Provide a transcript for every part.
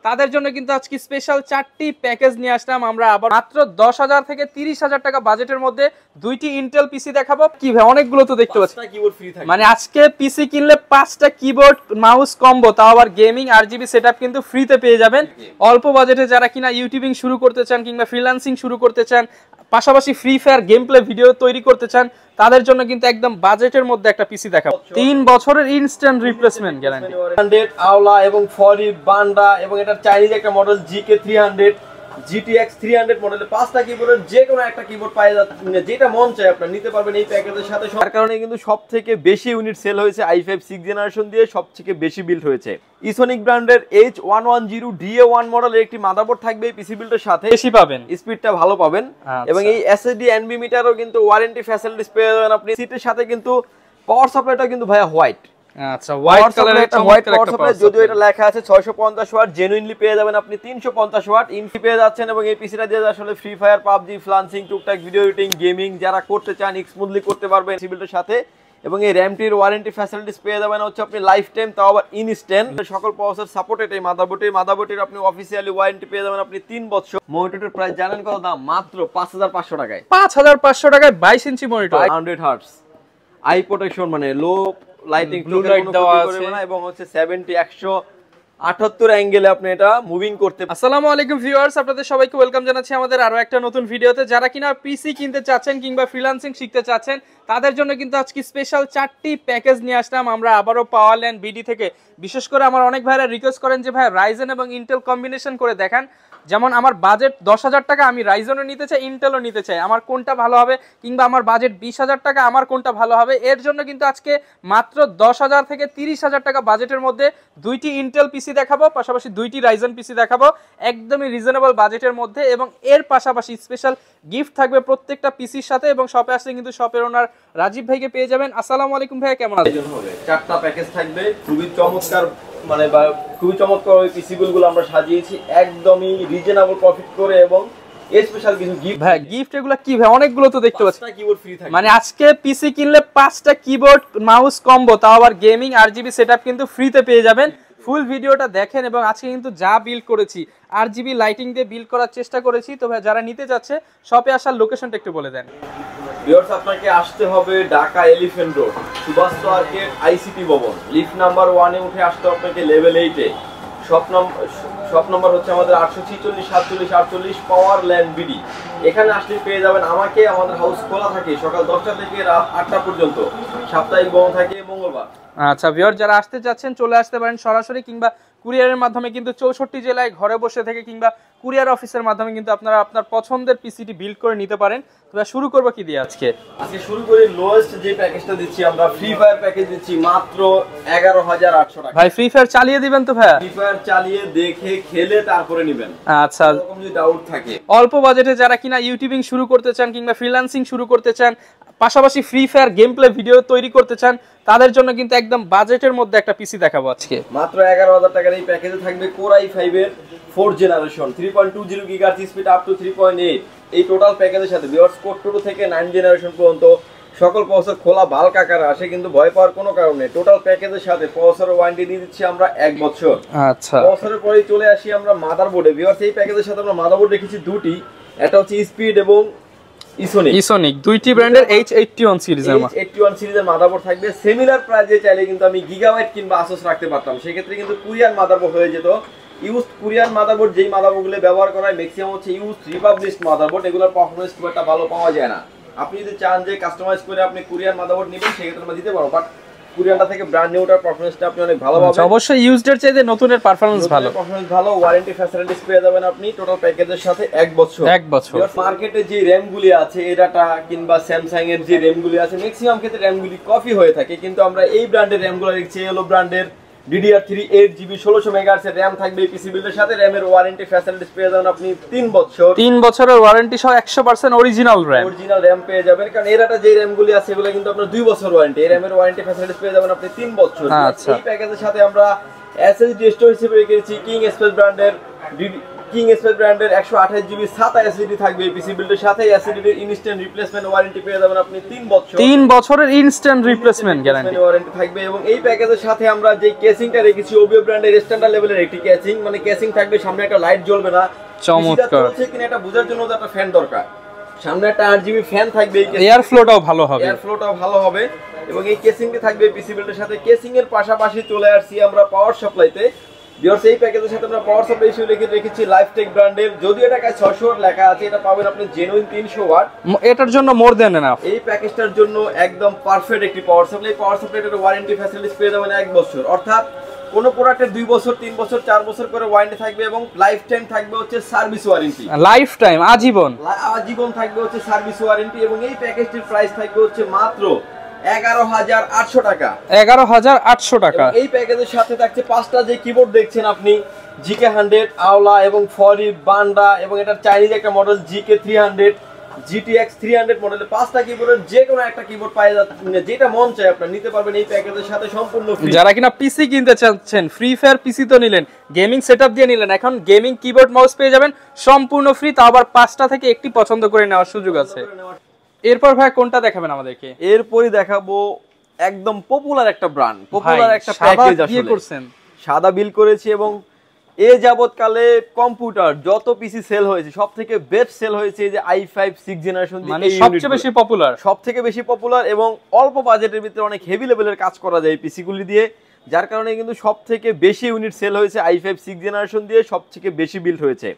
তাদের জন্য কিন্তু আজকে স্পেশাল 4টি প্যাকেজ নিয়ে আসলাম আমরা। আবার মাত্র 10,000 থেকে 30,000 টাকা বাজেটের মধ্যে 2টি ইন্টেল পিসি দেখাবো। কি ভাই, অনেকগুলো তো দেখতে পাচ্ছি। মানে আজকে পিসি কিনলে 5টা কিবোর্ড মাউস কম্বো, তাও আবার গেমিং RGB সেটআপ কিন্তু ফ্রিতে পেয়ে যাবেন। অল্প বাজেটে যারা কিনা ইউটিউবিং শুরু করতে চান কিংবা ফ্রিল্যান্সিং শুরু করতে চান, পাশাপাশি free fire game play video তৈরি করতে চান, তাদের জন্য কিন্তু একদম বাজেটের মধ্যে একটা পিসি দেখাবো। 3 বছরের ইনস্ট্যান্ট রিপ্লেসমেন্ট গ্যারান্টি, 100 আওলা এবং ফরি বান্ডা, এবং এটা চাইনিজ একটা মডেল GK 300 GTX 300 মডেলের 5টা কিবোর্ডের যে কোনো একটা কিবোর্ড পাওয়া যাচ্ছে, যেটা মন চায় আপনারা নিতে পারবেন এই প্যাকেজের সাথে। তার কারণে কিন্তু সবথেকে বেশি ইউনিট সেল হয়েছে i5 6th জেনারেশন দিয়ে, সবথেকে বেশি বিল্ড হয়েছে। ইসোনিক ব্র্যান্ডের H110 DA1 মডেলের একটি মাদারবোর্ড থাকবে এই পিসি বিল্ডের সাথে, বেশি পাবেন, স্পিডটা ভালো পাবেন। এবং এই SSD NV মিটারও কিন্তু ওয়ারেন্টি ফ্যাসিলিটিস পেয়ে যাবেন আপনি। সিটের সাথে কিন্তু পাওয়ার সাপ্লাইটা কিন্তু ভাইয়া হোয়াইট, আচ্ছা হোয়াইট কালারের একটা হোয়াইট পাওয়ার সাপ্লাই, যদিও এটা লেখা আছে 650 ওয়াট, জেনুইনলি পেয়ে যাবেন আপনি 350 ওয়াট ইনফি পেয়ে যাচ্ছেন। এবং এই পিসিটা দিয়ে আসলে ফ্রি ফায়ার, পাবজি, ফ্লান্সিং, টুকটাক ভিডিও এডিটিং, গেমিং যারা করতে চান স্মুথলি করতে পারবেন সিবিলটার সাথে। এবং এই র্যামটির ওয়ারেন্টি ফ্যাসিলিটিস পেয়ে যাবেন হচ্ছে আপনি লাইফ টাইম, তাও আবার ইনস্ট্যান্ট। সকল প্রসেসর সাপোর্টেড এই মাদারবোর্ডের আপনি অফিসিয়ালি ওয়ারেন্টি পেয়ে যাবেন আপনি 3 বছর। মনিটরের প্রাইস জানেন কত দাম? মাত্র 5,500 টাকায়। 5,500 টাকায় 22 inch monitor, 100 hertz I protection, মানে লো লাইটিং ব্লু লাইট দেওয়া আছে, এবং হচ্ছে 70 178 অ্যাঙ্গেলে আপনি এটা মুভিং করতে। আসসালামু আলাইকুম ভিউয়ার্স, আপনাদের সবাইকে ওয়েলকাম জানাচ্ছি আমাদের আরো একটা নতুন ভিডিওতে। যারা কিনা পিসি কিনতে চাচ্ছেন কিংবা ফ্রিল্যান্সিং শিখতে চাচ্ছেন, তাদের জন্য কিন্তু আজকে স্পেশাল 4টি প্যাকেজ নিয়ে আসলাম আমরা আবারও পাওয়ারল্যান্ড বিডি থেকে। বিশেষ করে আমার অনেক ভাইরা রিকোয়েস্ট করেন যে ভাই রাইজেন এবং ইন্টেল কম্বিনেশন করে দেখান। যেমন আমার বাজেট 10,000 টাকা, আমি রাইজেনও নিতে চাই, ইন্টেলও নিতে চাই, আমার কোনটা ভালো হবে? কিংবা আমার বাজেট 20,000 টাকা, আমার কোনটা ভালো হবে? এর জন্য কিন্তু আজকে মাত্র 10,000 থেকে 30,000 টাকা বাজেটের মধ্যে 2টি ইন্টেল পিসি দেখাবো, পাশাপাশি 2টি রাইজেন পিসি দেখাবো একদমই রিজনেবল বাজেটের মধ্যে। এবং এর পাশাপাশি স্পেশাল গিফট থাকবে প্রত্যেকটা পিসির সাথে। এবং শপে আসলে কিন্তু শপের ওনার রাজীব ভাইকে পেয়ে যাবেন। আসসালামু আলাইকুম ভাই, কেমন আছেন? 4টা প্যাকেজ থাকবে, খুবই চমৎকার, মানে খুবই চমৎকার ওই পিসিগুলো আমরা সাজিয়েছি একদমই রিজনেবল প্রফিট করে। এবং স্পেশাল কিছু গিফট। ভাই গিফট এগুলো কি ভাই? অনেকগুলো তো দেখতে পাচ্ছি। 5টা কিবোর্ড ফ্রি থাকবে, মানে আজকে পিসি কিনলে 5টা কিবোর্ড মাউস কম্বো, তাও আবার গেমিং RGB সেটআপ কিন্তু ফ্রিতে পেয়ে যাবেন। ফুল ভিডিওটা দেখেন। এবং আজকে কিন্তু যা বিল্ড করেছি RGB লাইটিং দিয়ে বিল্ড করার চেষ্টা করেছি। তো ভাই যারা নিতে যাচ্ছে শপে আসার লোকেশনটা একটু বলে দেন। ভিউয়ার্স, আপনাকে আসতে হবে Dhaka elephant road, Subhash market, ICT ভবন, লিফট নাম্বার 1 এ উঠে আসতে আপনাকে লেভেল 8 এ। শপ নাম্বার হচ্ছে আমাদের 846 47 48 পাওয়ারল্যান্ড বিডি। এখানে আসলে পেয়ে যাবেন আমাকে। আমাদের হাউস খোলা থাকে সকাল 10টা থেকে রাত 8টা পর্যন্ত, সাপ্তাহিক বন্ধ থাকে মঙ্গলবার। আচ্ছা ভিউয়ার, যারা আসতে চাচ্ছেন চলে আসতে পারেন সরাসরি, কিংবা কুরিয়ারের মাধ্যমে কিন্তু 64 জেলায় ঘরে বসে থেকে, কিংবা কুরিয়ার অফিসের মাধ্যমে কিন্তু আপনারা আপনার পছন্দের পিসিটি বিল্ড করে নিতে পারেন। তবে শুরু করব কি দিয়ে আজকে শুরু করি লোয়েস্ট যে প্যাকেজটা দিচ্ছি আমরা, ফ্রি ফায়ার প্যাকেজ দিচ্ছি মাত্র 11,800 টাকা। ভাই ফ্রি ফায়ার চালিয়ে দিবেন তো? ভাই ফ্রি ফায়ার চালিয়ে দেখে খেলে তারপরে নেবেন। আচ্ছা, এরকম যদি ডাউট থাকে, অল্প বাজেটে যারা কিনা ইউটিউবিং শুরু করতে চান কিংবা ফ্রিল্যান্সিং শুরু করতে চান, পাশাপাশি free fire game play video তৈরি করতে চান, তাদের জন্য কিন্তু একদম বাজেটের মধ্যে একটা পিসি দেখাবো আজকে। মাত্র 11,000 টাকার এই প্যাকেজে থাকবে Core i5 এর 4th generation 3.20 GHz speed up to 3.8। এই টোটাল প্যাকেজের সাথে ভিউয়ার্স কোর 2 থেকে 9 জেনারেশন পর্যন্ত সকল প্রসেসর খোলা বাল্ক আকারে আসে, কিন্তু ভয় পাওয়ার কোনো কারণ নেই। টোটাল প্যাকেজের সাথে প্রসেসরের ওয়ারেন্টি দিয়ে দিচ্ছি আমরা 1 বছর। আচ্ছা, প্রসেসরের পরেই চলে আসি আমরা মাদারবোর্ডে। ভিউয়ার্স, এই প্যাকেজের সাথে আমরা মাদারবোর্ড রেখেছি 2টি, এটা হচ্ছে স্পিড এবং ইসোনিক 2টি ব্র্যান্ডের H81 সিরিজের মাদারবোর্ড থাকবে। সিমিলার প্রাইসে চাইলে কিন্তু আমি গিগাবাইট কিংবা আসুস রাখতে পারতাম, সেক্ষেত্রে কিন্তু কোরিয়ান মাদারবোর্ড হয়ে যেত। ইউজ কোরিয়ান মাদারবোর্ড, যেই মাদারবোর্ডগুলো ব্যবহার করা হয় ম্যাক্সিমাম হচ্ছে ইউজ রিপাবলিশড মাদারবোর্ড, এগুলোর পারফরম্যান্স খুব একটা ভালো পাওয়া যায় না। আপনি যদি চান যে কাস্টমাইজ করে আপনি কোরিয়ান মাদারবোর্ড নেবেন, সেক্ষেত্রে আমরা দিতে পারবো, বাট কোরিয়ানটা থেকে ব্র্যান্ড নিউটার পারফরম্যান্সটা আপনি অনেক ভালো পাবেন। অবশ্যই ইউজডের চাইতে নতুনের পারফরম্যান্স ভালো, ওয়ারেন্টি ফ্যাসিলিটিস পেয়ে যাবেন আপনি টোটাল প্যাকেজের সাথে 1 বছর। মার্কেটে যে র‍্যামগুলি আছে, এরাটা কিংবা স্যামসাং এর যে র‍্যামগুলি আছে, ম্যাক্সিমাম ক্ষেত্রে র‍্যামগুলি কপি হয়ে থাকে, কিন্তু আমরা এই ব্র্যান্ডের র‍্যামগুলো দেখছি। এলো ব্র্যান্ডের DDR3 8GB 1600 MHz এর র‍্যাম থাকবে এই পিসি বিল্ডের সাথে। র‍্যামের ওয়ারেন্টি ফ্যাসিলিটিস পেয়ে যাবেন আপনি 3 বছর। 3 বছরের ওয়ারেন্টি সহ 100% অরিজিনাল র‍্যাম পেয়ে যাবেন, কারণ এরাটা যে র‍্যামগুলি আছে এগুলো কিন্তু আপনার 2 বছর ওয়ারেন্টি। এই র‍্যামের ওয়ারেন্টি ফ্যাসিলিটিস পেয়ে যাবেন আপনি 3 বছর। এই প্যাকেজের সাথে আমরা SSD স্টোরেজ হিসেবে রেখেছি কিং স্পেস ব্র্যান্ডের কিং স্পেস ব্র্যান্ডের 128 জিবি SATA SSD থাকবে এই পিসি বিল্ডের সাথে। SSD এর ইনস্ট্যান্ট রিপ্লেসমেন্ট ওয়ারেন্টি পেয়ে যাবেন আপনি 3 বছর। 3 বছরের ইনস্ট্যান্ট রিপ্লেসমেন্ট গ্যারান্টি ওয়ারেন্টি থাকবে। এবং এই প্যাকেজের সাথে আমরা যে কেসিংটা রেখেছি ওবিও ব্র্যান্ডের স্ট্যান্ডার্ড লেভেলের একটি কেসিং, মানে কেসিং থাকবে, সামনে একটা লাইট জ্বলবে না। চমৎকার। চলছে কিনা এটা বোঝার জন্য একটা ফ্যান দরকার। সামনে একটা RGB ফ্যান থাকবে, এয়ার ফ্লোটাও ভালো হবে। এয়ার ফ্লোটাও ভালো হবে। এবং এই কেসিংটি থাকবে পিসি বিল্ডের সাথে। কেসিং এর পাশাপাশি চলে আসছি আমরা পাওয়ার সাপ্লাইতে। ভিউয়ার্স, এই প্যাকেজের সাথে আমরা পাওয়ার সাপ্লাই হিসেবে রেখেছি লাইফটেক ব্র্যান্ডের। যদিও এটা 600 ওয়াট লেখা আছে, এটা পাবেন আপনি জেনুইন 300 ওয়াট। এটার জন্য মোর দেন এনাফ। এই প্যাকেজটার জন্য একদম পারফেক্ট একটি পাওয়ার সাপ্লাই। পাওয়ার সাপ্লাইটার ওয়ারেন্টি ফ্যাসিলিটিস পেয়ে যাবেন 1 বছর, অর্থাৎ কোন প্রোডাক্টের 2 বছর 3 বছর 4 বছর করে ওয়ারেন্টি থাকবে। এবং লাইফ টাইম থাকবে হচ্ছে সার্ভিস ওয়ারেন্টি। লাইফ টাইম, আজীবন আজীবন থাকবে হচ্ছে সার্ভিস ওয়ারেন্টি। এবং এই প্যাকেজটির প্রাইস থাকবে হচ্ছে মাত্র 11,800 টাকা। 11,800 টাকা। এই প্যাকেজের সাথে থাকছে 5টা যে কিবোর্ড দেখছেন আপনি, GK100, আওলা এবং ফরি, বান্ডা, এবং এটার চাইনিজ একটা মডেল GK300, GTX 300 মডেলের 5টা কিবোর্ডের যে কোনো একটা কিবোর্ড পাওয়া যাচ্ছে, যেটা মন চায় আপনারা নিতে পারবেন এই প্যাকেজের সাথে সম্পূর্ণ ফ্রি। যারা কিনা পিসি কিনতে চাচ্ছেন, ফ্রি ফায়ার পিসি তো নিলেন, গেমিং সেটআপ দিয়ে নিলেন, এখন গেমিং কিবোর্ড মাউস পেয়ে যাবেন সম্পূর্ণ ফ্রি, তাও আবার 5টা থেকে একটি পছন্দ করে নেওয়ার সুযোগ আছে। এরপর ভাই কোনটা দেখাবেন আমাদেরকে? এরপরই দেখাবো একদম পপুলার একটা ব্র্যান্ড, পপুলার একটা প্যাকেজ। আসলে করছেন সাদা বিল করেছি। এবং এ যাবতকালে কম্পিউটার যত পিসি সেল হয়েছে সবথেকে বেস্ট সেল হয়েছে এই যে i5 6 জেনারেশন, মানে সবচেয়ে বেশি পপুলার, সবথেকে বেশি পপুলার। এবং অল্প বাজেটের ভিতরে অনেক হেভি লেভেলের কাজ করা যায় এই পিসিগুলি দিয়ে, যার কারণে কিন্তু সবথেকে বেশি ইউনিট সেল হয়েছে i5 6 জেনারেশন দিয়ে, সবথেকে বেশি বিল্ড হয়েছে।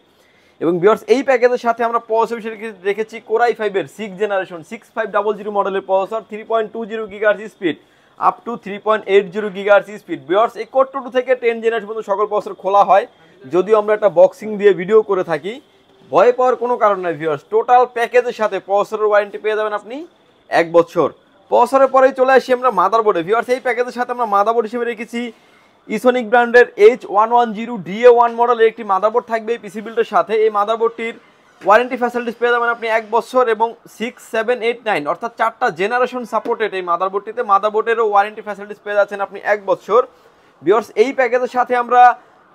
এবং ভিউয়ার্স, এই প্যাকেজের সাথে আমরা প্রসেসর রেখেছি Core i5 এর 6 জেনারেশন 6500 মডেলের processor, 3.20 gigahertz speed, up to 3.80 gigahertz speed. Viewers, এই Core 2 থেকে 10 জেনারেশন পর্যন্ত সকল প্রসেসর খোলা হয়, যদিও আমরা একটা বক্সিং দিয়ে ভিডিও করে থাকি। ভয় পাওয়ার কোনো কারণ নাই ভিউয়ার্স, টোটাল প্যাকেজের সাথে প্রসেসরের ওয়ারেন্টি পেয়ে যাবেন আপনি 1 বছর। প্রসেসরের পরেই চলে আসি আমরা মাদারবোর্ডে। ভিউয়ার্স, এই প্যাকেজের সাথে আমরা মাদারবোর্ড হিসেবে রেখেছি ইসোনিক ব্র্যান্ডের H110DA1 মডেলের একটি মাদারবোর্ড থাকবে এই পিসি বিল্ডের সাথে। এই মাদারবোর্ডটির ওয়ারেন্টি ফ্যাসিলিটিস পেয়ে যাবেন আপনি 1 বছর এবং 6, 7, 8, 9 অর্থাৎ 4টা জেনারেশন সাপোর্টেড এই মাদারবোর্ডটিতে। মাদারবোর্ডেরও ওয়ারেন্টি ফ্যাসিলিটিস পেয়ে যাচ্ছেন আপনি 1 বছর। ভিউয়ার্স, এই প্যাকেজের সাথে আমরা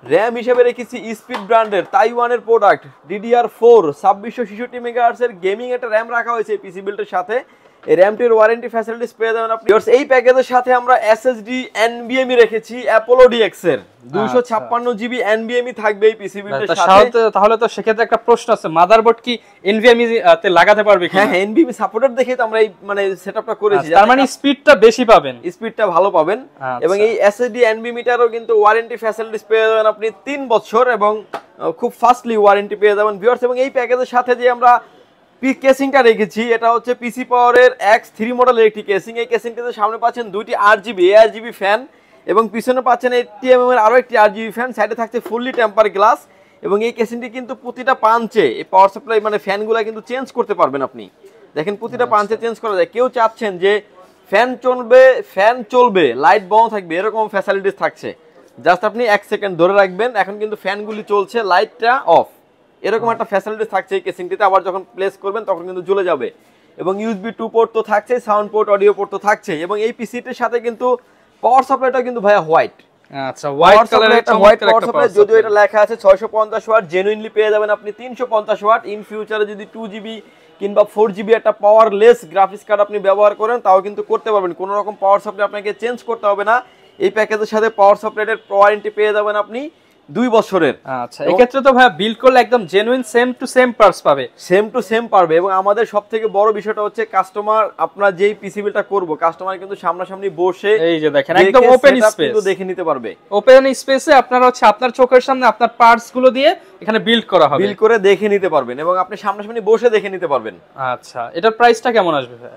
র্যাম হিসেবে রেখেছি স্পিড ব্র্যান্ডের তাইওয়ানের প্রোডাক্ট DDR4 2666 মেগাহার্টজ এর গেমিং একটা র্যাম রাখা হয়েছে এই পিসি বিল্ডের সাথে। এই র্যামটির ওয়ারেন্টি ফ্যাসিলিটিস পেয়ে যাবেন আপনি। এই প্যাকেজের সাথে আমরা SSD NVMe রেখেছি Apollo DX এর 256 জিবি NVMe থাকবে এই পিসি বিল্ডের সাথে। তাহলে তো সেক্ষেত্রে একটা প্রশ্ন আছে, মাদারবোর্ড কি NVMe তে লাগাতে পারবে কিনা? হ্যাঁ, NVMe সাপোর্টেড দেখে তো আমরা এই মানে সেটআপটা করেছি, তার মানে স্পিডটা বেশি পাবেন, স্পিডটা ভালো পাবেন। এবং এই SSD NVMe টারও কিন্তু ওয়ারেন্টি ফ্যাসিলিটিস পেয়ে যাবেন আপনি 3 বছর এবং খুব ফাস্টলি ওয়ারেন্টি পেয়ে যাবেন ভিউয়ার্স। এবং এই প্যাকেজের সাথে যে আমরা কেসিংটা রেখেছি, এটা হচ্ছে পিসি পাওয়ারের X3 মডেলের একটি কেসিং। এই কেসিংটাতে সামনে পাচ্ছেন 2টি RGB ফ্যান এবং পিছনে পাচ্ছেন 80mm এর আরো একটি RGB ফ্যান, সাইডে থাকছে ফুললি টেম্পার গ্লাস। এবং এই কেসিংটি কিন্তু প্রতিটা পাঞ্চে এই পাওয়ার সাপ্লাই মানে ফ্যানগুলো কিন্তু চেঞ্জ করতে পারবেন আপনি। দেখেন প্রতিটা পাঞ্চে চেঞ্জ করা যায়। কেউ চাচ্ছেন যে ফ্যান চলবে লাইট বন্ধ থাকবে এরকম ফ্যাসিলিটিস থাকছে, জাস্ট আপনি 1 সেকেন্ড ধরে রাখবেন, এখন কিন্তু ফ্যানগুলি চলছে, লাইটটা অফ, এরকম একটা ফ্যাসিলিটিস থাকছে এই কেসিংটিতে। আবার যখন প্লেস করবেন তখন কিন্তু জ্বলে যাবে। এবং USB 2 পোর্ট তো থাকছে, সাউন্ড পোর্ট, অডিও পোর্ট তো থাকছে। এবং এই পিসিটির সাথে কিন্তু পাওয়ার সাপ্লাইটা কিন্তু ভাইয়া হোয়াইট, আচ্ছা হোয়াইট কালারের একটা হোয়াইট পাওয়ার সাপ্লাই। যদিও এটা লেখা আছে 650 ওয়াট, জেনুইনলি পেয়ে যাবেন আপনি 350 ওয়াট। ইন ফিউচারে যদি 2GB কিংবা 4GB একটা পাওয়ারলেস গ্রাফিক্স কার্ড আপনি ব্যবহার করেন তাও কিন্তু করতে পারবেন, কোনো রকম পাওয়ার সাপ্লাই আপনাকে চেঞ্জ করতে হবে না। এই প্যাকেজের সাথে পাওয়ার সাপ্লাইয়ের ওয়ারেন্টি পেয়ে যাবেন আপনি 2 বছরের। আচ্ছা, এই ক্ষেত্রে তো ভাই বিল্ড করলে একদম genuine same to same parts পাবে, সেম টু সেম পারবে। এবং আমাদের সবথেকে বড় বিষয়টা হচ্ছে কাস্টমার, আপনার যেই পিসি বিলটা করব কাস্টমার কিন্তু সামনাসামনি বসে এই যে দেখেন একদম ওপেন স্পেস কিন্তু দেখে নিতে পারবে। ওপেন স্পেসে আপনারা হচ্ছে আপনার চোখের সামনে আপনার পার্টস গুলো দিয়ে এখানে বিল্ড করা হবে, বিল্ড করে দেখে নিতে পারবেন এবং আপনি সামনাসামনি বসে দেখে নিতে পারবেন। আচ্ছা, এটার প্রাইসটা কেমন আসবে ভাই?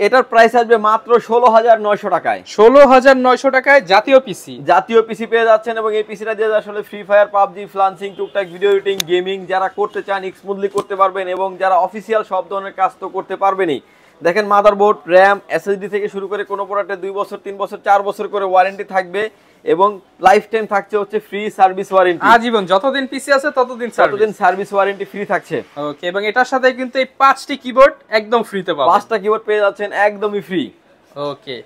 এটার প্রাইস আসবে মাত্র 16,900 টাকায়। 16,900 টাকায় জাতীয় পিসি পেয়ে যাচ্ছেন। এবং এই পিসিটা দিয়ে আসলে ফ্রি ফায়ার, পাবজি, ফ্লান্সিং, টুকটাক ভিডিও এডিটিং, গেমিং যারা করতে চান স্মুথলি করতে পারবেন এবং যারা অফিসিয়াল সব ধরনের কাজ তো করতে পারবেনই। দেখেন মাদারবোর্ড, র্যাম, SSD থেকে শুরু করে কোনো প্রোডাক্টে 2 বছর, 3 বছর, 4 বছর করে ওয়ারেন্টি থাকবে এবং লাইফ টাইম থাকছে হচ্ছে ফ্রি সার্ভিস ওয়ারেন্টি। আজীবন যতদিন পিসি আছে ততদিন সার্ভিস ওয়ারেন্টি ফ্রি থাকছে। ওকে, এবং এটার সাথে কিন্তু এই 5টি কিবোর্ড একদম ফ্রিতে পাবেন, 5টা কিবোর্ড পেয়ে যাচ্ছেন একদমই ফ্রি। ওকে,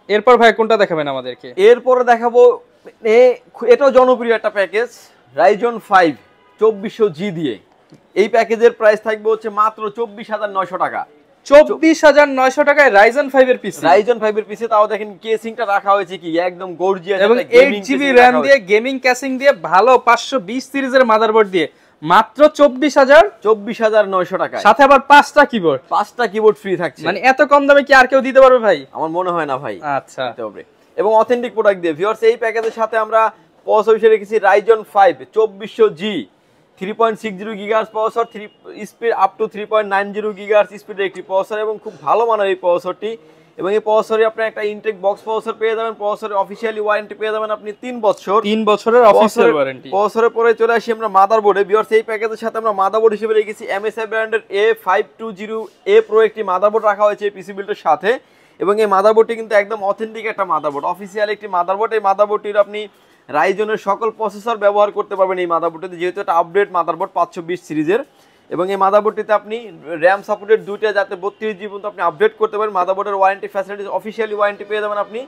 এরপর ভাই কোনটা দেখাবেন আমাদেরকে? এরপর দেখাবো এটাও জনপ্রিয় একটা প্যাকেজ, Ryzen 5 2400G দিয়ে। এই প্যাকেজের প্রাইস থাকবে হচ্ছে মাত্র 24900 টাকা। 24900 টাকায় Ryzen 5 এর পিসি। Ryzen 5 এর পিসি, তাও দেখেন কেসিংটা রাখা হয়েছে কি একদম গর্জিয়াস, এবং 8GB RAM দিয়ে গেমিং ক্যাসিং দিয়ে ভালো 520 সিরিজের মাদারবোর্ড দিয়ে মাত্র 24900 টাকা। সাথে আবার 5টা কিবোর্ড। 5টা কিবোর্ড ফ্রি থাকছে। মানে এত কম দামে কি আর কেউ দিতে পারবে ভাই? আমার মনে হয় না ভাই। আচ্ছা, দিতে হবে। এবং অথেন্টিক প্রোডাক্ট দিয়ে ভিউয়ার্স, এই প্যাকেজের সাথে আমরা প্রসেসর হিসেবে রেখেছি Ryzen 5 2400G 3.60 GHz processor, speed up to 3.90 GHz স্পিডের একটি প্রসেসর এবং খুব ভালো মানের এই প্রসেসরটি। এবং এই প্রসেসরে আপনি একটা ইনটেক বক্স প্রসেসর পেয়ে যাবেন। প্রসেসরের অফিশিয়ালি ওয়ারেন্টি পেয়ে যাবেন আপনি 3 বছর। 3 বছরের অফিশিয়াল ওয়ারেন্টি। প্রসেসরের পরে চলে আসি আমরা মাদারবোর্ডে। ভিউয়ার্স, এই প্যাকেজের সাথে আমরা মাদারবোর্ড হিসেবে রেখেছি MSI ব্র্যান্ডের A520A Pro একটি মাদারবোর্ড রাখা হয়েছে এই পিসি বিল্ডের সাথে। এবং এই মাদারবোর্ডটি কিন্তু একদম অথেন্টিক একটা মাদারবোর্ড, অফিশিয়াল একটি মাদারবোর্ড। এই মাদারবোর্ডটির আপনি রাইজনের সকল প্রসেসর ব্যবহার করতে পারবেন এই মাদারবোর্ডটিতে, যেহেতু এটা আপডেট মাদারবোর্ড 520 সিরিজের। এবং এই মাদারবোর্ডটিতে আপনি র্যাম সাপোর্টেড দুইটা, যাতে 32GB পর্যন্ত আপনি আপডেট করতে পারেন। মাদারবোর্ডের ওয়ারেন্টি ফ্যাসিলিটিস অফিশিয়ালি ওয়ারেন্টি পেয়ে যাবেন আপনি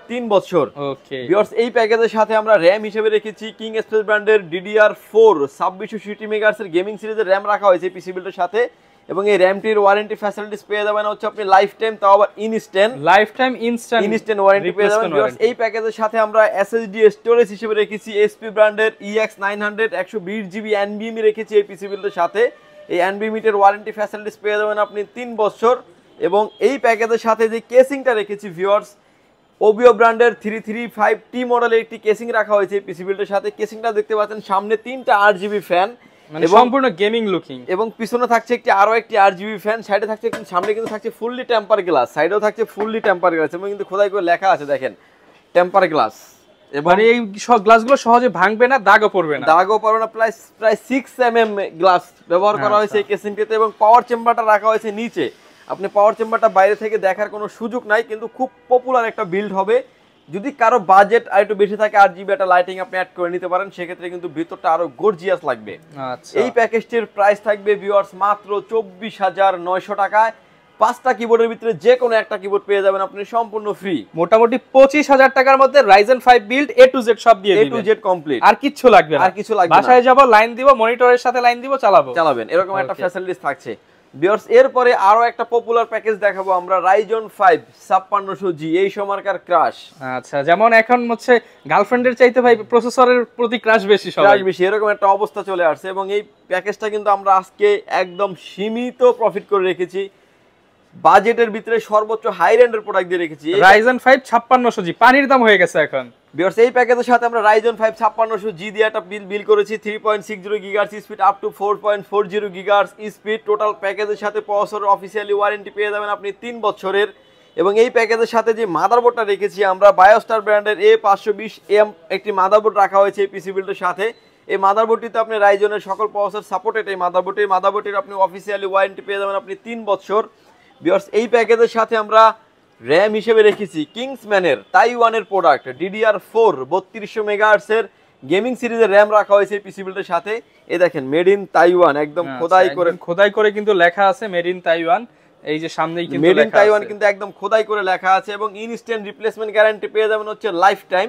3 বছর। ওকে ভিউয়ার্স, এই প্যাকেজের সাথে আমরা র্যাম হিসেবে রেখেছি কিং স্পেস ব্র্যান্ডের DDR4 2660 মেগাহার্টজ এর গেমিং সিরিজের র্যাম রাখা হয়েছে পিসি বিল্ডের সাথে। এবং এই র্যামটির ওয়ারেন্টি ফ্যাসিলিটিস পেয়ে যাবেন হচ্ছে আপনি লাইফ টাইম, তাও আবার ইনস্ট্যান্ট ওয়ারেন্টি পেয়ে যাবেন। ভিউয়ার্স, এই প্যাকেজের সাথে আমরা SSD স্টোরেজ হিসেবে রেখেছি HP ব্র্যান্ডের EX900 120GB NVMe রেখেছি এই পিসি বিল্ডের সাথে। এই NVMe এর ওয়ারেন্টি ফ্যাসিলিটিস পেয়ে যাবেন আপনি 3 বছর। এবং এই প্যাকেজের সাথে যে কেসিংটা রেখেছি ভিউয়ার্স, ওবিও ব্র্যান্ডের 335T মডেলের একটি কেসিং রাখা হয়েছে এই পিসি বিল্ডের সাথে। কেসিংটা দেখতে পাচ্ছেন, সামনে 3টা RGB ফ্যান, মানে সম্পূর্ণ গেমিং লুকিং। এবং পিছনে থাকছে একটি RGB ফ্যান, সাইডে থাকছে সামনে কিন্তু থাকছে ফুললি টেম্পার গ্লাস, সাইডেও থাকছে ফুললি টেম্পার গ্লাস। এবং কিন্তু খোদাই করে লেখা আছে দেখেন টেম্পার গ্লাস। এবারে এই সব গ্লাসগুলো সহজে ভাঙবে না, দাগও পড়বে না। প্রায় 6 mm গ্লাস ব্যবহার করা হয়েছে এই কেসিংটিতে। এবং পাওয়ার চেম্বারটা রাখা হয়েছে নিচে। আপনি পাওয়ার চেম্বারটা বাইরে থেকে দেখার কোনো সুযোগ নাই, কিন্তু খুব পপুলার একটা বিল্ড হবে। যদি কারো বাজেট আর একটু বেশি থাকে, 8GB একটা লাইটিং আপনি অ্যাড করে নিতে পারেন, সেক্ষেত্রে কিন্তু ভিতরটা আরো গর্জিয়াস লাগবে। এই প্যাকেজটির প্রাইস থাকবে ভিউয়ার্স মাত্র 24900 টাকায়। 5টা কিবোর্ডের ভিতরে যে কোনো একটা কিবোর্ড পেয়ে যাবেন আপনি সম্পূর্ণ ফ্রি। মোটামুটি 25000 টাকার মধ্যে Ryzen 5 build A to Z সব দিয়ে দিবেন। A to Z কমপ্লিট, আর কিছু লাগবে না। বাসায় যাব, লাইন দিব, মনিটরের সাথে লাইন দিব, চালাবেন, এরকম একটা ফ্যাসিলিটিস থাকছে। ভিউয়ার্স, এরপরে আরো একটা পপুলার প্যাকেজ দেখাবো আমরা, Ryzen 5 5600G, এই সময়কার ক্রাশ। আচ্ছা, যেমন এখন হচ্ছে গার্লফ্রেন্ডের চাইতে ভাই প্রসেসরের প্রতি ক্রাশ বেশি, এরকম একটা অবস্থা চলে আসছে। এবং এই প্যাকেজটা কিন্তু আমরা আজকে একদম সীমিত প্রফিট করে রেখেছি, বাজেটের ভিতরে সর্বোচ্চ হাই রেন্ডের প্রোডাক্ট দিয়ে রেখেছি। Ryzen 5 5600G পানির দাম হয়ে গেছে এখন। ভিউয়ার্স, এই প্যাকেজের সাথে আমরা Ryzen 5 5600G দিয়ে একটা বিল করেছি 3.60 GHz speed up to 4.40 GHz speed. Total প্যাকেজের সাথে প্রসেসরের অফিশিয়ালি ওয়ারেন্টি পেয়ে যাবেন আপনি 3 বছরের। এবং এই প্যাকেজের সাথে যে মাদারবোর্ডটা রেখেছি আমরা, বায়োস্টার ব্র্যান্ডের A520M একটি মাদারবোর্ড রাখা হয়েছে এই পিসি বিল্ডের সাথে। এই মাদারবোর্ডটিতে আপনি রাইজনের সকল প্রসেসর সাপোর্টেড এই মাদারবোর্ডটির আপনি অফিশিয়ালি ওয়ারেন্টি পেয়ে যাবেন আপনি 3 বছর। ভিউয়ার্স, এই প্যাকেজের সাথে আমরা র্যাম হিসেবে রেখেছি কিংসম্যানের তাইওয়ানের প্রোডাক্ট DDR4 3200 মেগাহার্টজ এর গেমিং সিরিজের র্যাম রাখা হয়েছে পিসি বিল্ডের সাথে। এই দেখেন মেড ইন তাইওয়ান, একদম খোদাই করে কিন্তু লেখা আছে মেড ইন তাইওয়ান। এই যে সামনেই কিন্তু মেড ইন তাইওয়ান কিন্তু একদম খোদাই করে লেখা আছে। এবং ইনস্ট্যান্ট রিপ্লেসমেন্ট গ্যারান্টি পেয়ে যাবেন হচ্ছে লাইফ টাইম।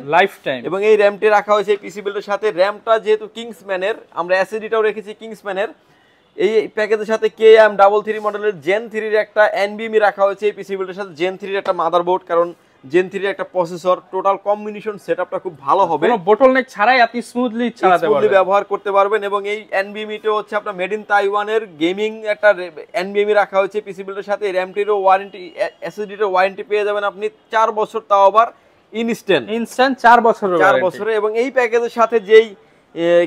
এবং এই র্যামটি রাখা হয়েছে পিসি বিল্ডের সাথে। র্যামটা যেহেতু কিংসম্যানের, আমরা SSDটাও রেখেছি কিংসম্যানের। এই প্যাকেজের সাথে KM33 মডেলের Gen 3 এর একটা NVMe রাখা হয়েছে এই পিসি বিল্ডের সাথে। Gen 3 এর একটা মাদারবোর্ড, কারণ Gen 3 এর একটা প্রসেসর, টোটাল কম্বিনেশন সেটআপটা খুব ভালো হবে, কোনো bottleneck ছাড়াই আপনি স্মুথলি চালাতে পারবেন, ব্যবহার করতে পারবেন। এবং এই NVMe টা হচ্ছে আপনার মেড ইন তাইওয়ানের গেমিং একটা NVMe রাখা হয়েছে পিসি বিল্ডের সাথে। র্যামটিরও ওয়ারেন্টি, SSDটার ওয়ারেন্টি পেয়ে যাবেন আপনি 4 বছর, তাও আবার ইনস্ট্যান্ট 4 বছরের। এবং এই প্যাকেজের সাথে যেই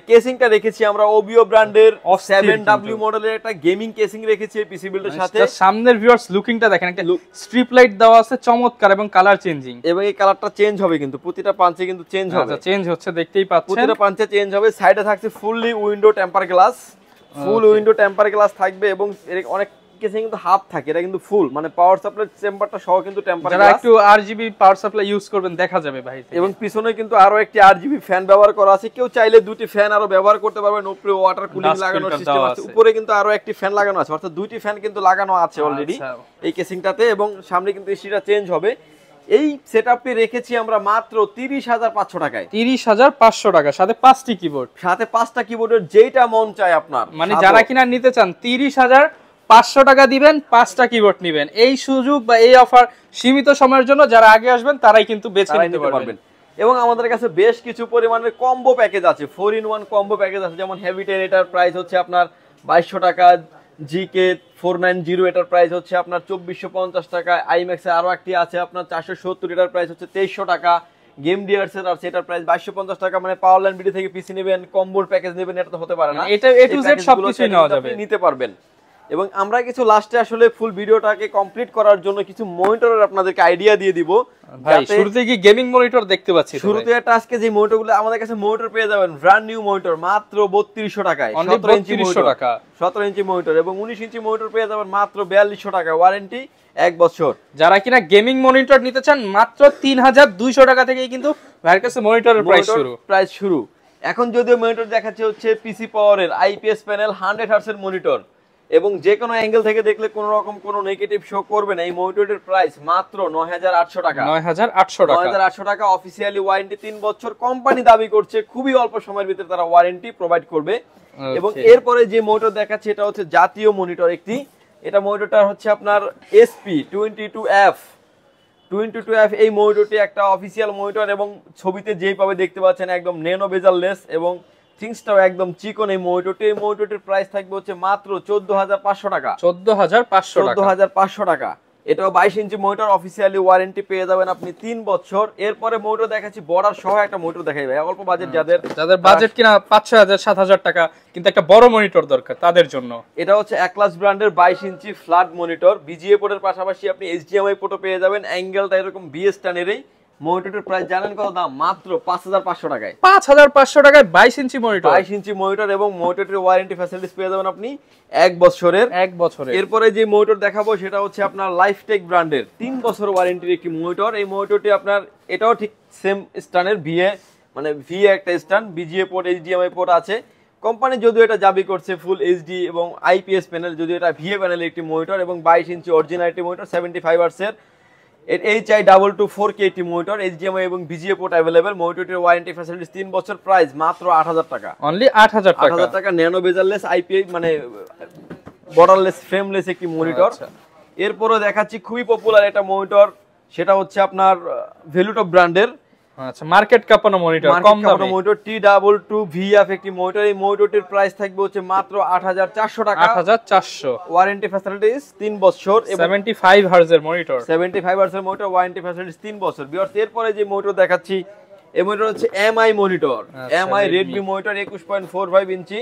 কেসিংটা রেখেছি আমরা, ওবিও ব্র্যান্ডের 7W মডেলের একটা গেমিং কেসিং রেখেছি এই পিসি বিল্ডের সাথে। সামনের ভিউয়ার্স লুকিংটা দেখেন, একটা স্ট্রিপ লাইট দেওয়া আছে চমৎকার, এবং কালার চেঞ্জিং, এবং এই কালারটা চেঞ্জ হবে কিন্তু প্রতিটা পাঞ্চে কিন্তু চেঞ্জ হবে। আচ্ছা, চেঞ্জ হচ্ছে দেখতেই পাচ্ছেন, প্রতিটা পাঞ্চে চেঞ্জ হবে। সাইডে থাকছে ফুললি উইন্ডো টেম্পার গ্লাস, থাকবে। এবং অনেক কেসিং কিন্তু হাফ থাকে, এটা কিন্তু ফুল, মানে পাওয়ার সাপ্লাই চেম্বারটা সহ কিন্তু টেম্পার গ্লাস। যারা একটু RGB পাওয়ার সাপ্লাই ইউজ করবেন দেখা যাবে ভাই। এবং পিছনে কিন্তু আরো একটি RGB ফ্যান ব্যবহার করা আছে, কেউ চাইলে দুটি ফ্যান আরো ব্যবহার করতে পারবেন। উপরে ওয়াটার কুলিং লাগানোর সিস্টেম আছে, উপরে কিন্তু আরো একটি ফ্যান লাগানো আছে, অর্থাৎ দুইটি ফ্যান কিন্তু লাগানো আছে অলরেডি এই কেসিংটাতে। এবং সামনে কিন্তু এসিটা চেঞ্জ হবে। এই সেটআপটি রেখেছি আমরা মাত্র 30,500 টাকায়। 30,500 টাকা, সাথে 5টি কিবোর্ড, সাথে 5টা কিবোর্ডের যেটা মন চায় আপনার। মানে যারা কিনা নিতে চান 30,500 টাকা দিবেন, 5টা কিবোর্ড নেবেন। এই সুযোগ বা এই অফার সীমিত সময়ের জন্য, যারা আগে আসবেন তারাই কিন্তু বেছে নিতে পারবেন। এবং আমাদের কাছে বেশ কিছু পরিমাণের কম্বো প্যাকেজ আছে, 4-in-1 কম্বো প্যাকেজ আছে। যেমন হেভি 10 এটার প্রাইস হচ্ছে আপনার 2200 টাকা, জিকে 490 এটার প্রাইস হচ্ছে আপনার 2450 টাকা, আইম্যাক্সে আরো একটি আছে আপনার 470, এটার প্রাইস হচ্ছে 2300 টাকা, গেম ডিয়ার্স এর আছে এটার প্রাইস 2250 টাকা। মানে পাওয়ার লাইন বিডি থেকে পিসি নেবেন, কম্বোর প্যাকেজ নেবেন, এটা তো হতে পারে না, এটা এ টু জেড সবকিছু নেওয়া যাবে, নিতে পারবেন। এবং আমরা কিছু লাস্টে আসলে ফুল ভিডিওটাকে কমপ্লিট করার জন্য কিছু মনিটরের আপনাদেরকে আইডিয়া দিয়ে দিব। ভাই শুরুতে কি গেমিং মনিটর দেখতে পাচ্ছি, শুরুতে একটা আজকে যে মনিটরগুলো আমাদের কাছে মনিটর পেয়ে যাবেন, ব্র্যান্ড নিউ মনিটর মাত্র 3200 টাকায়, 3200 টাকা, 17 ইঞ্চি মনিটর এবং 19 ইঞ্চি মনিটর পেয়ে যাবেন মাত্র 4200 টাকা, ওয়ারেন্টি 1 বছর। যারা কিনা গেমিং মনিটর নিতে চান মাত্র 3200 টাকা থেকেই কিন্তু ভাইয়ের কাছে মনিটরের প্রাইস শুরু। এখন যদিও মনিটর দেখাচ্ছে হচ্ছে পিসি পাওয়ারের আইপিএস প্যানেল 100 হার্টজ এর মনিটর, এবং যে কোনো অ্যাঙ্গেল থেকে দেখলে কোনো রকম কোনো নেগেটিভ শো করবে না। এই মনিটরের প্রাইস মাত্র 9800 টাকা, 9800 টাকা। অফিসিয়ালি ওয়ারেন্টি 3 বছর, কোম্পানি দাবি করছে খুবই অল্প সময়ের ভিতরে তারা ওয়ারেন্টি প্রোভাইড করবে। এবং এরপরে যে মনিটর দেখাচ্ছে এটা হচ্ছে জাতীয় মনিটর একটি, এটা মনিটরটা হচ্ছে আপনার SP22F। এই মনিটরটি একটা অফিসিয়াল মনিটর এবং ছবিতে যেই পাবে দেখতে পাচ্ছেন একদম ন্যানো বেজারলেস এবং থিংসটাও একদম চিকন। এই মনিটরটির প্রাইস থাকবে হচ্ছে মাত্র 14500 টাকা, 14500 টাকা। এটাও 22 ইঞ্চি মনিটর, অফিসিয়ালি ওয়ারেন্টি পেয়ে যাবেন আপনি 3 বছর। এরপরে মনিটর দেখাচ্ছি বর্ডার সহ একটা মনিটর দেখাই ভাই, অল্প বাজেট যাদের বাজেট কিনা 5-6000 7000 টাকা কিন্তু একটা বড় মনিটর দরকার তাদের জন্য। এটা হচ্ছে অ্যাক্লাস ব্র্যান্ডের 22 ইঞ্চি ফ্ল্যাট মনিটর, বিজিএ পোর্টের পাশাপাশি আপনি এইচডিএমআই পোর্টও পেয়ে যাবেন। অ্যাঙ্গেলটা এরকম বিএস টানেরই। মনিটরের প্রাইস জানেন কত দাম? মাত্র 5500 টাকায়, 5500 টাকায় 22 ইঞ্চি মনিটর, 22 ইঞ্চি মনিটর এবং মনিটরের ওয়ারেন্টি ফ্যাসিলিটিস পেয়ে যাবেন আপনি 1 বছরের। এরপরে যে মনিটর দেখাবো সেটা হচ্ছে আপনার লাইফটেক ব্র্যান্ডের 3 বছর ওয়ারেন্টির একটি মনিটর। এই মনিটরটি আপনার এটাও ঠিক সেম স্ট্যান্ডের ভি একটা stand, VGA port, HDMI port আছে। কোম্পানি যদিও এটা দাবি করছে ফুল এইচডি এবং আইপিএস প্যানেল, যদিও এটা ভিএ প্যানেলের একটি মনিটর এবং 22 ইঞ্চি অরিজিনালিটি মনিটর, 75 হার্টজের HI22 একটি মনিটর, এইচডিএমআই এবং ভিজিএ পোর্ট अवेलेबल। মনিটরটির ওয়ারেন্টি ফ্যাসিলিটিস 3 বছর, প্রাইস মাত্র 8000 টাকা, অনলি 8000 টাকা। ন্যানো বেজারলেস আইপিএস মানে বর্ডারলেস ফ্রেমলেস একটি মনিটর। এরপরও দেখাচ্ছি খুবই পপুলার একটা মনিটর, সেটা হচ্ছে আপনার ভ্যালুটপ ব্র্যান্ডের, আচ্ছা মার্কেট কাঁপানো মনিটর, কম দামে মনিটর T22VF একটি মনিটর। এই মনিটরটির প্রাইস থাকবে হচ্ছে মাত্র 8400 টাকা, 8400। ওয়ারেন্টি ফ্যাসিলিটিস 3 বছর, 75 হার্জ এর মনিটর, 75 হার্জ এর মনিটর, ওয়ারেন্টি ফ্যাসিলিটিস 3 বছর। ভিউয়ার্স এরপরে যে মনিটর দেখাচ্ছি এই মনিটর হচ্ছে MI monitor, MI Redmi monitor 21.45 ইঞ্চি,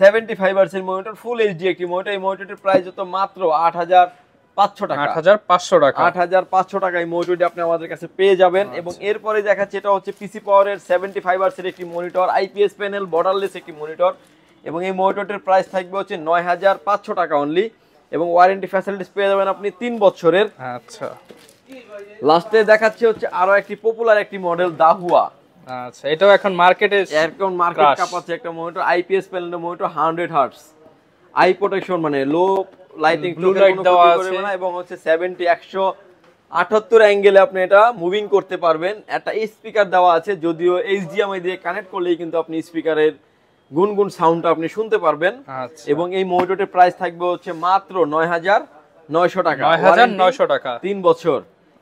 75 হার্জ এর মনিটর, ফুল এইচডি একটি মনিটর। এই মনিটরটির প্রাইস হতো মাত্র 8500 টাকা, 8500 টাকা। এই মনিটরটি আপনি আমাদের কাছে পেয়ে যাবেন। এবং এরপরে দেখাচ্ছি এটা হচ্ছে পিসি পাওয়ারের 75 হার্জের একটি মনিটর, আইপিএস প্যানেল, বর্ডারলেস একটি মনিটর। এবং এই মনিটরটির প্রাইস থাকবে হচ্ছে 9500 টাকা অনলি, এবং ওয়ারেন্টি ফ্যাসিলিটিস পেয়ে যাবেন আপনি 3 বছরের। আচ্ছা লাস্টে দেখাচ্ছি হচ্ছে আরো একটি পপুলার একটি মডেল দাহুয়া। আচ্ছা এটাও এখন মার্কেট কাঁপাচ্ছে একটা মনিটর, আইপিএস প্যানেলের মনিটর, 100 হার্টজ, আই প্রোটেকশন মানে লো লাইটিং ব্লু লাইট দেওয়া আছে এবং হচ্ছে 178 অ্যাঙ্গেলে আপনি এটা মুভিং করতে পারবেন। একটা স্পিকার দেওয়া আছে, যদিও এইচডিএমআই দিয়ে কানেক্ট করলেই কিন্তু আপনি স্পিকারের গুনগুন সাউন্ডটা আপনি শুনতে পারবেন। এবং এই মনিটরের প্রাইস থাকবে হচ্ছে মাত্র 9900 টাকা, 9900 টাকা, 3 বছর।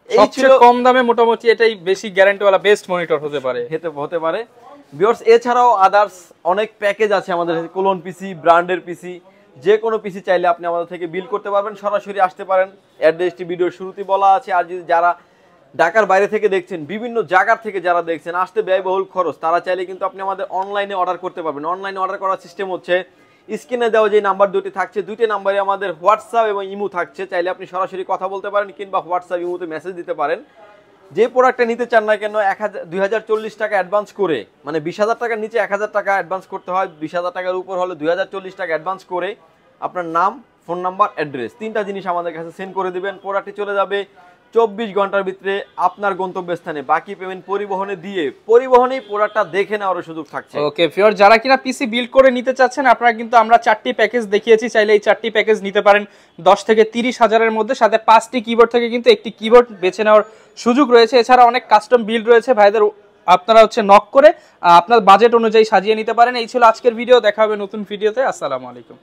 সবচেয়ে কম দামে মোটামুটি এটাই বেশি গ্যারান্টি ওয়ালা বেস্ট মনিটর হতে পারে। ভিউয়ার্স এছাড়াও আদার্স অনেক প্যাকেজ আছে আমাদের, কোলন পিসি, ব্র্যান্ডের পিসি, যে কোনো পিসি চাইলে আপনি আমাদের থেকে বিল করতে পারবেন, সরাসরি আসতে পারেন। অ্যাড্রেসটি ভিডিওর শুরুতেই বলা আছে। আর যদি যারা ঢাকার বাইরে থেকে দেখছেন, বিভিন্ন জায়গার থেকে যারা দেখছেন, আসতে ব্যয়বহুল খরচ, তারা চাইলে কিন্তু আপনি আমাদের অনলাইনে অর্ডার করতে পারবেন। অনলাইনে অর্ডার করার সিস্টেম হচ্ছে স্ক্রিনে দেওয়া যে নাম্বার দুটি থাকছে, দুটি নাম্বারে আমাদের হোয়াটসঅ্যাপ এবং ইমো থাকছে, চাইলে আপনি সরাসরি কথা বলতে পারেন কিংবা হোয়াটসঅ্যাপ ইমোতে মেসেজ দিতে পারেন। যে প্রোডাক্টটা নিতে চান না কেন 2040 টাকা অ্যাডভান্স করে, মানে 20000 টাকার নিচে 1000 টাকা অ্যাডভান্স করতে হয়, 20000 টাকার উপর হলে 2040 টাকা অ্যাডভান্স করে আপনার নাম, ফোন নাম্বার, অ্যাড্রেস, 3টা জিনিস আমাদের কাছে সেন্ড করে দিবেন। প্রোডাক্টটি চলে যাবে 24 ঘন্টার ভিতরে আপনার গন্তব্যস্থানে, বাকি পেমেন্ট পরিবহনে দিয়ে পরিবহনেই প্রোডাক্টটা দেখে নেওয়ার সুযোগ থাকছে। ওকে ফিওর, যারা কিনা পিসি বিল্ড করে নিতে চাচ্ছেন আপনারা কিন্তু আমরা 4টি প্যাকেজ দেখিয়েছি, চাইলে এই 4টি প্যাকেজ নিতে পারেন 10 থেকে 30 হাজারের মধ্যে, সাথে 5টি কিবোর্ড থেকে কিন্তু একটি কিবোর্ড বেছে নেওয়ার সুযোগ রয়েছে। এছাড়া অনেক কাস্টম বিল্ড রয়েছে ভাইদের, আপনারা নক করে আপনার বাজেট অনুযায়ী সাজিয়ে নিতে পারেন। এই ছিল আজকের ভিডিও, দেখা হবে নতুন ভিডিওতে। আসসালামু আলাইকুম।